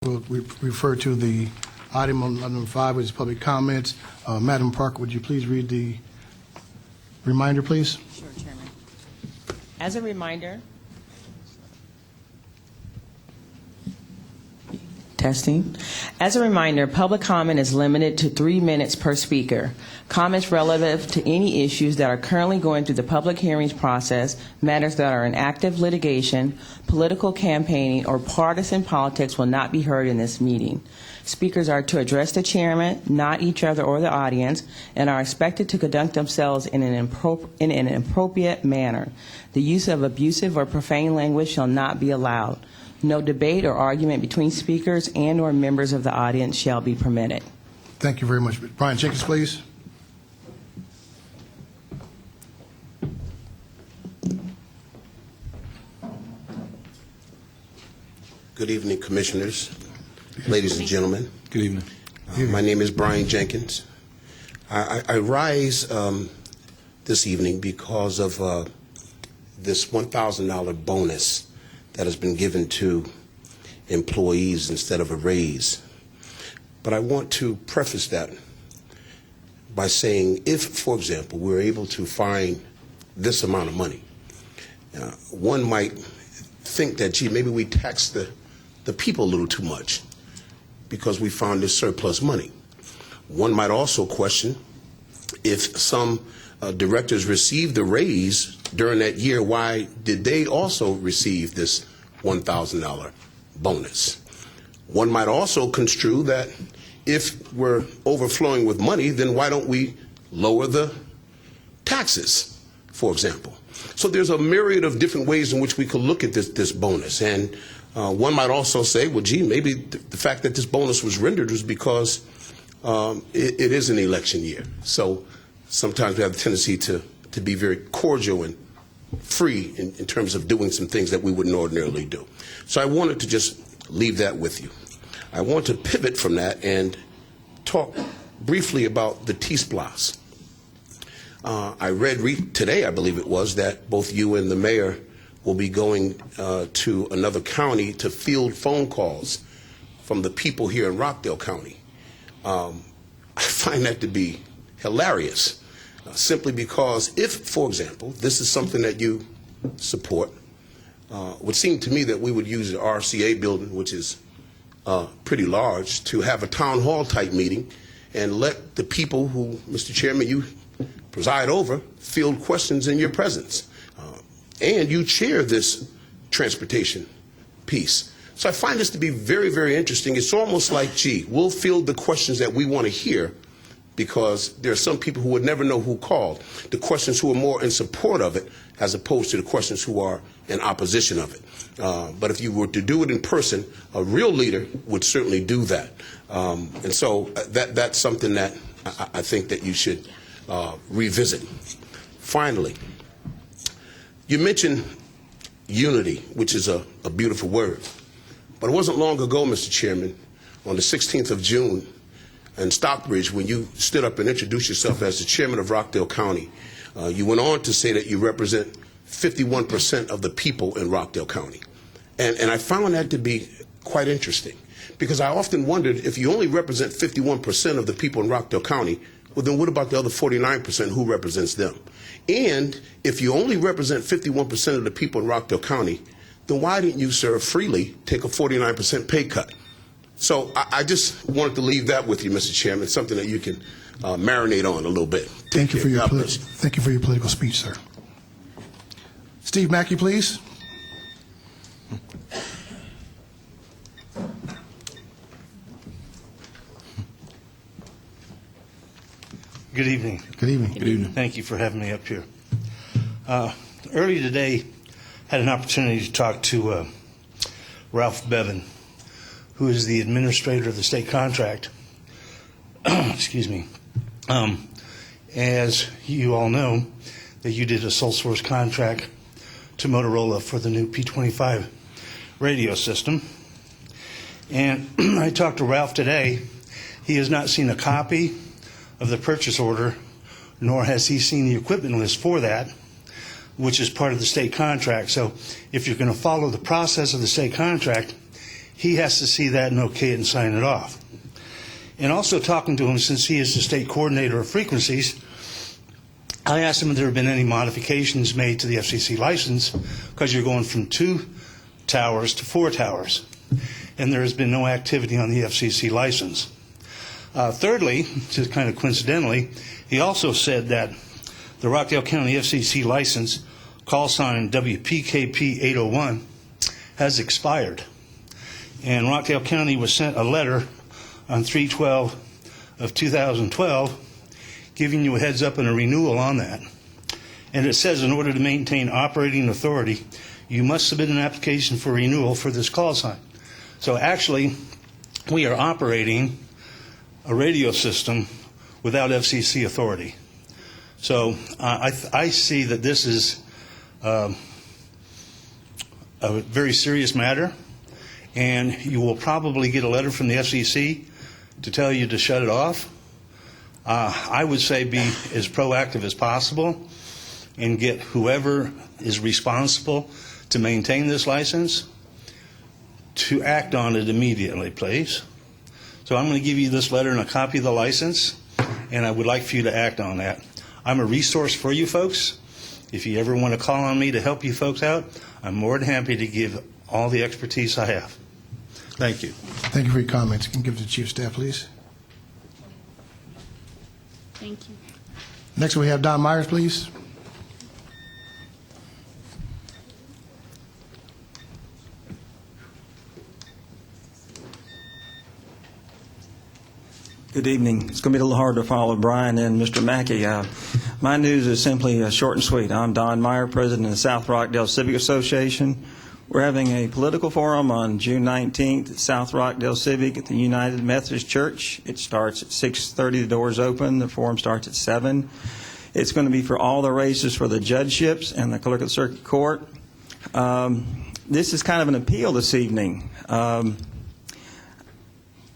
We'll refer to the item on number 5, which is public comments. Madam Parker, would you please read the reminder, please? Sure, Chairman. As a reminder, testing. As a reminder, public comment is limited to 3 minutes per speaker. Comments relative to any issues that are currently going through the public hearings process, matters that are in active litigation, political campaigning, or partisan politics will not be heard in this meeting. Speakers are to address the chairman, not each other or the audience, and are expected to conduct themselves in an appropriate manner. The use of abusive or profane language shall not be allowed. No debate or argument between speakers and or members of the audience shall be permitted. Thank you very much. Brian Jenkins, please. Good evening, commissioners, ladies and gentlemen. Good evening. My name is Brian Jenkins. I rise this evening because of this $1,000 bonus that has been given to employees instead of a raise. But I want to preface that by saying if, for example, we're able to find this amount of money, one might think that, gee, maybe we tax the people a little too much because we found this surplus money. One might also question if some directors received the raise during that year, why did they also receive this $1,000 bonus? One might also construe that if we're overflowing with money, then why don't we lower the taxes, for example? So there's a myriad of different ways in which we could look at this bonus. And one might also say, well, gee, maybe the fact that this bonus was rendered was because it is an election year. So sometimes we have a tendency to be very cordial and free in terms of doing some things that we wouldn't ordinarily do. So I wanted to just leave that with you. I want to pivot from that and talk briefly about the T-SPLOS. I read today, I believe it was, that both you and the mayor will be going to another county to field phone calls from the people here in Rockdale County. I find that to be hilarious, simply because if, for example, this is something that you support, it would seem to me that we would use the RCA building, which is pretty large, to have a town hall type meeting and let the people who, Mr. Chairman, you preside over, field questions in your presence. And you chair this transportation piece. So I find this to be very, very interesting. It's almost like, gee, we'll field the questions that we want to hear because there are some people who would never know who called, the questions who are more in support of it as opposed to the questions who are in opposition of it. But if you were to do it in person, a real leader would certainly do that. And so that's something that I think that you should revisit. Finally, you mentioned unity, which is a beautiful word. But it wasn't long ago, Mr. Chairman, on the 16th of June in Stockbridge, when you stood up and introduced yourself as the chairman of Rockdale County, you went on to say that you represent 51% of the people in Rockdale County. And I found that to be quite interesting, because I often wondered, if you only represent 51% of the people in Rockdale County, well, then what about the other 49%? Who represents them? And if you only represent 51% of the people in Rockdale County, then why didn't you, sir, freely take a 49% pay cut? So I just wanted to leave that with you, Mr. Chairman, something that you can marinate on a little bit. Thank you for your political speech, sir. Steve Mackey, please. Good evening. Good evening. Good evening. Thank you for having me up here. Earlier today, had an opportunity to talk to Ralph Bevan, who is the administrator of the state contract. Excuse me. As you all know, that you did a sole source contract to Motorola for the new P25 radio system. And I talked to Ralph today. He has not seen a copy of the purchase order, nor has he seen the equipment list for that, which is part of the state contract. So if you're going to follow the process of the state contract, he has to see that and okay it and sign it off. And also talking to him, since he is the state coordinator of frequencies, I asked him if there have been any modifications made to the FCC license, because you're going from 2 towers to 4 towers, and there has been no activity on the FCC license. Thirdly, just kind of coincidentally, he also said that the Rockdale County FCC license, call sign WPKP 801, has expired. And Rockdale County was sent a letter on 3/12 of 2012 giving you a heads up and a renewal on that. And it says in order to maintain operating authority, you must submit an application for renewal for this call sign. So actually, we are operating a radio system without FCC authority. So I see that this is a very serious matter, and you will probably get a letter from the FCC to tell you to shut it off. I would say be as proactive as possible and get whoever is responsible to maintain this license to act on it immediately, please. So I'm going to give you this letter and a copy of the license, and I would like for you to act on that. I'm a resource for you folks. If you ever want to call on me to help you folks out, I'm more than happy to give all the expertise I have. Thank you. Thank you for your comments. Can you give it to the Chief of Staff, please? Thank you. Next, we have Don Myers, please. Good evening. It's going to be a little hard to follow Brian and Mr. Mackey. My news is simply short and sweet. I'm Don Meyer, president of the South Rockdale Civic Association. We're having a political forum on June 19th at South Rockdale Civic at the United Methodist Church. It starts at 6:30. The doors open. The forum starts at 7. It's going to be for all the races for the judgeships and the clerk of the circuit court. This is kind of an appeal this evening.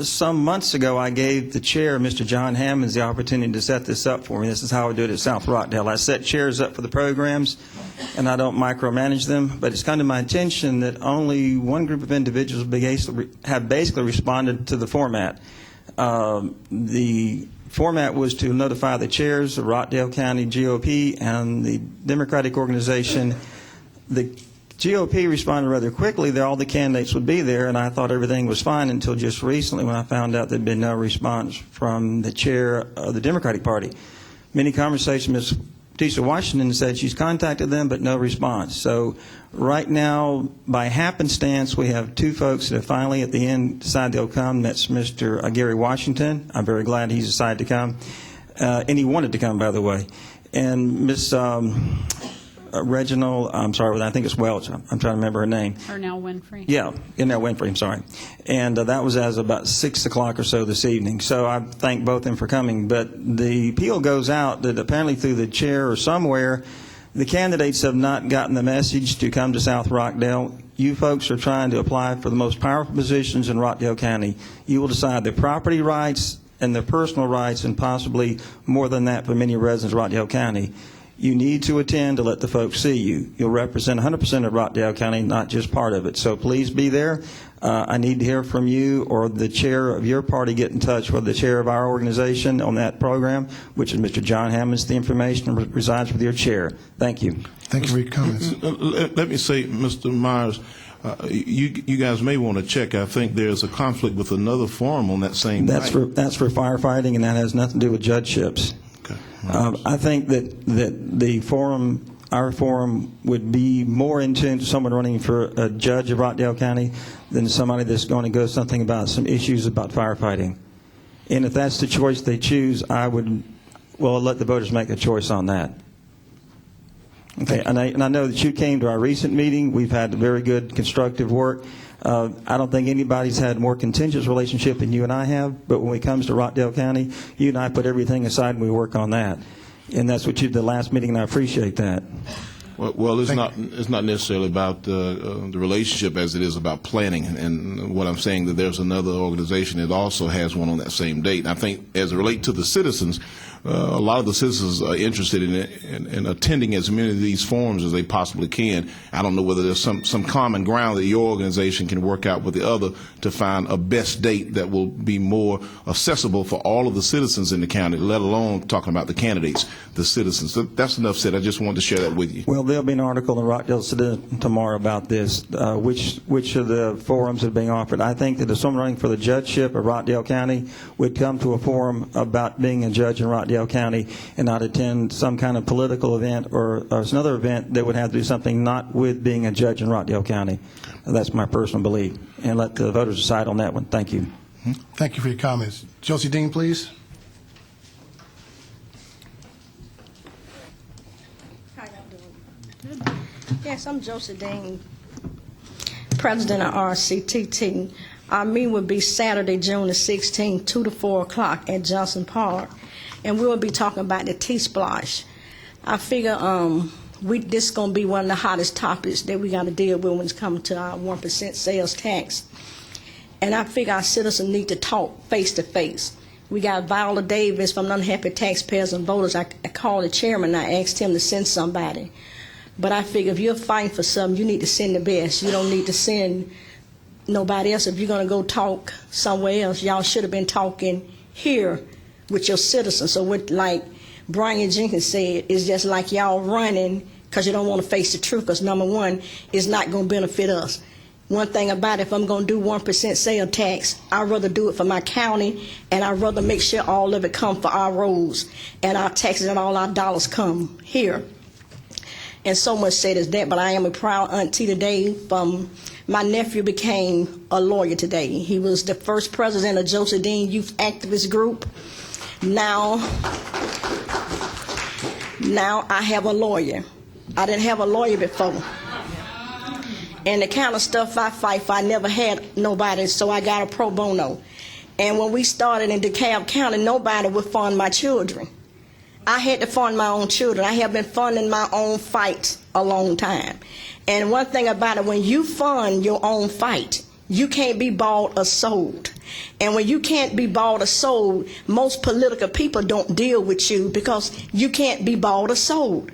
Some months ago, I gave the chair, Mr. John Hammonds, the opportunity to set this up for me. This is how I do it at South Rockdale. I set chairs up for the programs, and I don't micromanage them, but it's come to my attention that only one group of individuals have basically responded to the format. The format was to notify the chairs of Rockdale County GOP and the Democratic organization. The GOP responded rather quickly that all the candidates would be there, and I thought everything was fine until just recently when I found out there'd been no response from the chair of the Democratic Party. Many conversations, Ms. Tisha Washington said she's contacted them, but no response. So right now, by happenstance, we have 2 folks that have finally at the end decided they'll come. That's Mr. Gary Washington. I'm very glad he's decided to come. And he wanted to come, by the way. And Ms. Reginald, I'm sorry, I think it's Welch. I'm trying to remember her name. Ernell Winfrey. Yeah, Ernell Winfrey, I'm sorry. And that was as about 6 o'clock or so this evening. So I thank both of them for coming. But the appeal goes out that apparently through the chair or somewhere, the candidates have not gotten the message to come to South Rockdale. You folks are trying to apply for the most powerful positions in Rockdale County. You will decide the property rights and the personal rights and possibly more than that for many residents of Rockdale County. You need to attend to let the folks see you. You'll represent 100% of Rockdale County, not just part of it. So please be there. I need to hear from you or the chair of your party get in touch with the chair of our organization on that program, which is Mr. John Hammonds. The information resides with your chair. Thank you. Thank you for your comments. Let me say, Mr. Myers, you guys may want to check. I think there's a conflict with another forum on that same night. That's for firefighting, and that has nothing to do with judgeships. I think that the forum, our forum, would be more in tune to someone running for a judge of Rockdale County than somebody that's going to go something about some issues about firefighting. And if that's the choice they choose, I would, let the voters make a choice on that. Okay, and I know that you came to our recent meeting. We've had very good, constructive work. I don't think anybody's had a more contentious relationship than you and I have, but when it comes to Rockdale County, you and I put everything aside and we work on that. And that's what you did the last meeting, and I appreciate that. Well, it's not necessarily about the relationship as it is about planning. And what I'm saying that there's another organization that also has one on that same date. And I think as it relates to the citizens, a lot of the citizens are interested in attending as many of these forums as they possibly can. I don't know whether there's some common ground that your organization can work out with the other to find a best date that will be more accessible for all of the citizens in the county, let alone talking about the candidates, the citizens. So that's enough said. I just wanted to share that with you. Well, there'll be an article in the Rockdale Citizen tomorrow about this, which of the forums are being offered. I think that if someone running for the judgeship of Rockdale County would come to a forum about being a judge in Rockdale County and not attend some kind of political event or another event that would have to do something not with being a judge in Rockdale County. That's my personal belief. And let the voters decide on that one. Thank you. Thank you for your comments. Josie Dean, please. How y'all doing? Yes, I'm Josie Dean, president of RCTT. Our meeting will be Saturday, June the 16th, 2 to 4 o'clock at Johnson Park, and we will be talking about the T-Splash. I figure this is going to be one of the hottest topics that we got to deal with when it's coming to our 1% sales tax. And I figure our citizens need to talk face to face. We got Viola Davis from Unhappy Taxpayers and Voters. I called the chairman and I asked him to send somebody. But I figure if you're fighting for something, you need to send the best. You don't need to send nobody else. If you're going to go talk somewhere else, y'all should have been talking here with your citizens. So what, like Brian Jenkins said, it's just like y'all running because you don't want to face the truth, because number one, it's not going to benefit us. One thing about it, if I'm going to do 1% sales tax, I'd rather do it for my county, and I'd rather make sure all of it come for our roads and our taxes and all our dollars come here. And so much said as that, but I am a proud auntie today. My nephew became a lawyer today. He was the first president of Josie Dean Youth Activist Group. Now I have a lawyer. I didn't have a lawyer before. And the kind of stuff I fight for, I never had nobody, so I got a pro bono. And when we started in DeKalb County, nobody would fund my children. I had to fund my own children. I have been funding my own fights a long time. And one thing about it, when you fund your own fight, you can't be bought or sold. And when you can't be bought or sold, most political people don't deal with you because you can't be bought or sold.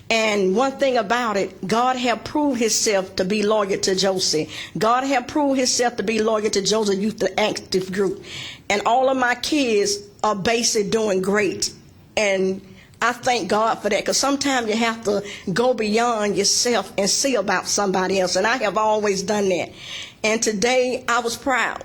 And one thing about it, God have proved himself to be loyal to Josie. God have proved himself to be loyal to Josie Youth Active Group. And all of my kids are basically doing great. And I thank God for that, because sometimes you have to go beyond yourself and see about somebody else. And I have always done that. And today I was proud,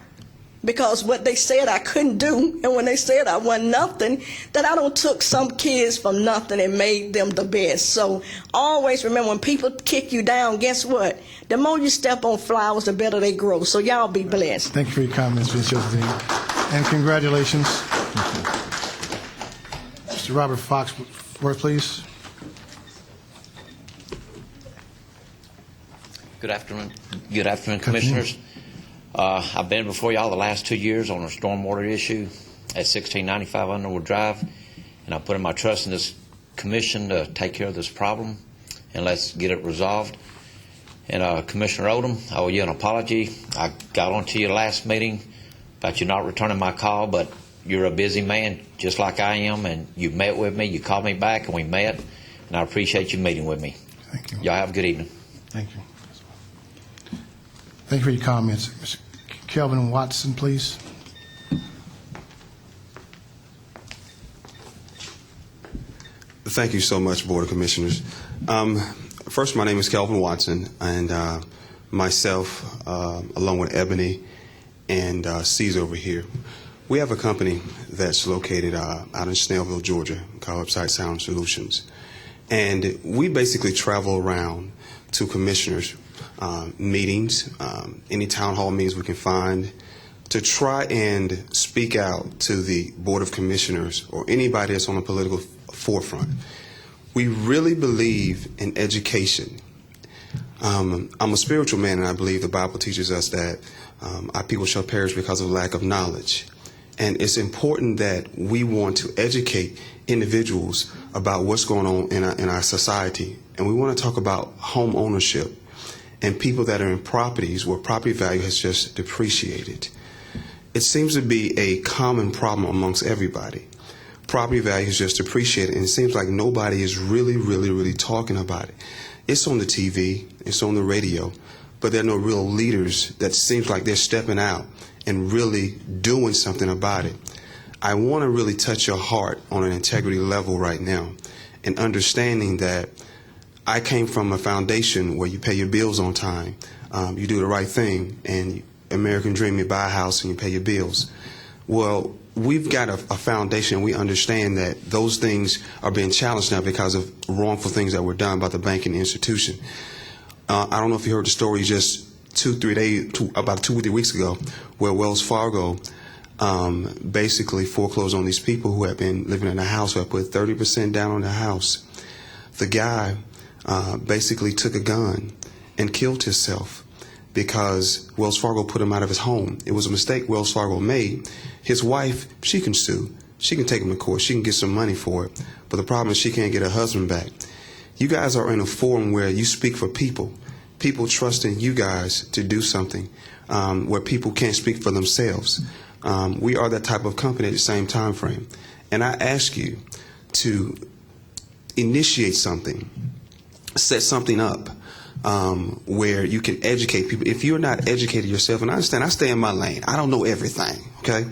because what they said I couldn't do, and when they said I wasn't nothing, that I don't took some kids from nothing and made them the best. So always remember, when people kick you down, guess what? The more you step on flowers, the better they grow. So y'all be blessed. Thank you for your comments, Ms. Josie Dean. And congratulations. Mr. Robert Foxworth, please. Good afternoon, Commissioners. I've been before y'all the last 2 years on a stormwater issue at 1695 Underwood Drive, and I put in my trust in this commission to take care of this problem, and let's get it resolved. And Commissioner Odom, I owe you an apology. I got on to you last meeting about you not returning my call, but you're a busy man just like I am, and you met with me, you called me back, and we met, and I appreciate you meeting with me. Thank you. Y'all have a good evening. Thank you. Thank you for your comments. Mr. Kelvin Watson, please. Thank you so much, Board of Commissioners. First, my name is Kelvin Watson, and myself, along with Ebony and C's over here, we have a company that's located out in Snellville, Georgia, called Upside Sound Solutions. And we basically travel around to commissioners' meetings, any town hall meetings we can find, to try and speak out to the Board of Commissioners or anybody that's on the political forefront. We really believe in education. I'm a spiritual man, and I believe the Bible teaches us that our people shall perish because of lack of knowledge. And it's important that we want to educate individuals about what's going on in our society and we want to talk about home ownership and people that are in properties where property value has just depreciated. It seems to be a common problem amongst everybody. Property value has just depreciated, and it seems like nobody is really talking about it. It's on the TV, it's on the radio, but there are no real leaders that seems like they're stepping out and really doing something about it. I want to really touch your heart on an integrity level right now, and understanding that I came from a foundation where you pay your bills on time, you do the right thing, and American dream, you buy a house and you pay your bills. Well, we've got a foundation. We understand that those things are being challenged now because of wrongful things that were done by the banking institution. I don't know if you heard the story just about 2 or 3 weeks ago, where Wells Fargo basically foreclosed on these people who had been living in a house, who had put 30% down on the house. The guy basically took a gun and killed himself because Wells Fargo put him out of his home. It was a mistake Wells Fargo made. His wife, she can sue. She can take him to court. She can get some money for it. But the problem is she can't get her husband back. You guys are in a forum where you speak for people. People trusting you guys to do something where people can't speak for themselves. We are that type of company at the same time frame. And I ask you to initiate something, set something up where you can educate people. If you're not educated yourself, and I understand, I stay in my lane. I don't know everything, okay?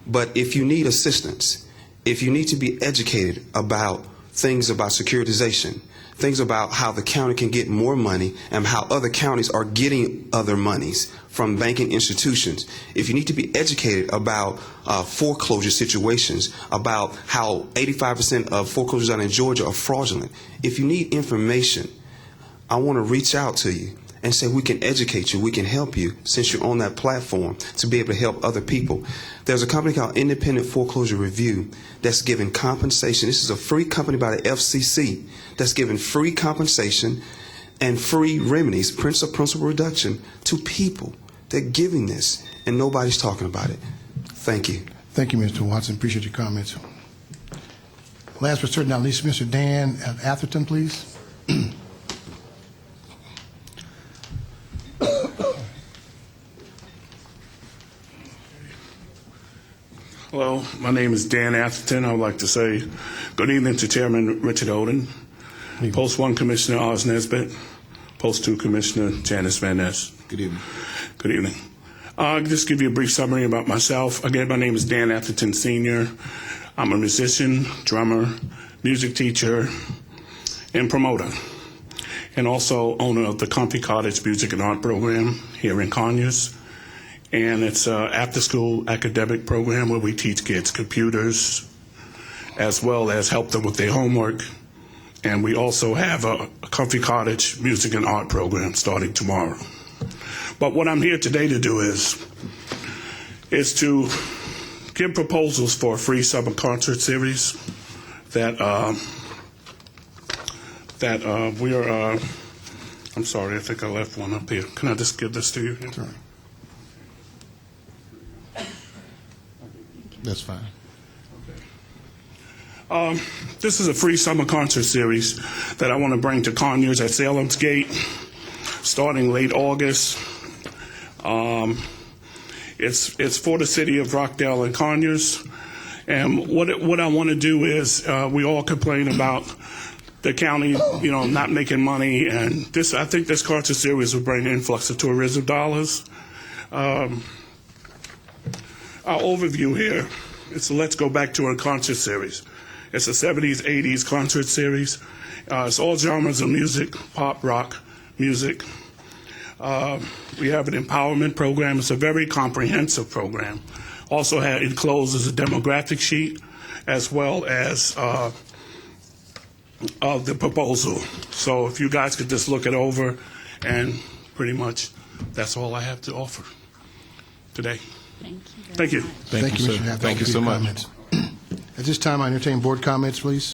But if you need assistance, if you need to be educated about things about securitization, things about how the county can get more money and how other counties are getting other monies from banking institutions. If you need to be educated about foreclosure situations, about how 85% of foreclosures out in Georgia are fraudulent, if you need information, I want to reach out to you and say we can educate you, we can help you, since you're on that platform, to be able to help other people. There's a company called Independent Foreclosure Review that's giving compensation. This is a free company by the FCC that's giving free compensation and free remedies, principal reduction, to people. They're giving this, and nobody's talking about it. Thank you. Thank you, Mr. Watson. Appreciate your comments. Last but certainly not least, Mr. Dan Atherton, please. Hello, my name is Dan Atherton. I would like to say good evening to Chairman Richard Oden, Post 1 Commissioner Oz Nesbitt, Post 2 Commissioner Janice Van Ness. Good evening. Good evening. I'll just give you a brief summary about myself. Again, my name is Dan Atherton Sr. I'm a musician, drummer, music teacher, and promoter, and also owner of the Comfy Cottage Music and Art Program here in Conyers. And it's an after-school academic program where we teach kids computers as well as help them with their homework. And we also have a Comfy Cottage Music and Art program starting tomorrow. But what I'm here today to do is to give proposals for a free summer concert series that we are, I'm sorry, I think I left one up here. Can I just give this to you? Sorry. That's fine. This is a free summer concert series that I want to bring to Conyers at Salem's Gate starting late August. It's for the city of Rockdale and Conyers. And what I want to do is we all complain about the county, not making money. And I think this concert series will bring an influx of tourism dollars. Our overview here is Let's Go Back to a Concert Series. It's a 70s, 80s concert series. It's all genres of music, pop, rock, music. We have an empowerment program. It's a very comprehensive program. Also enclosed is a demographic sheet as well as the proposal. So if you guys could just look it over, and pretty much that's all I have to offer today. Thank you. Thank you. Thank you, Mr. sir. Atherton, Thank you for so your much. comments. At this time, I entertain board comments, please.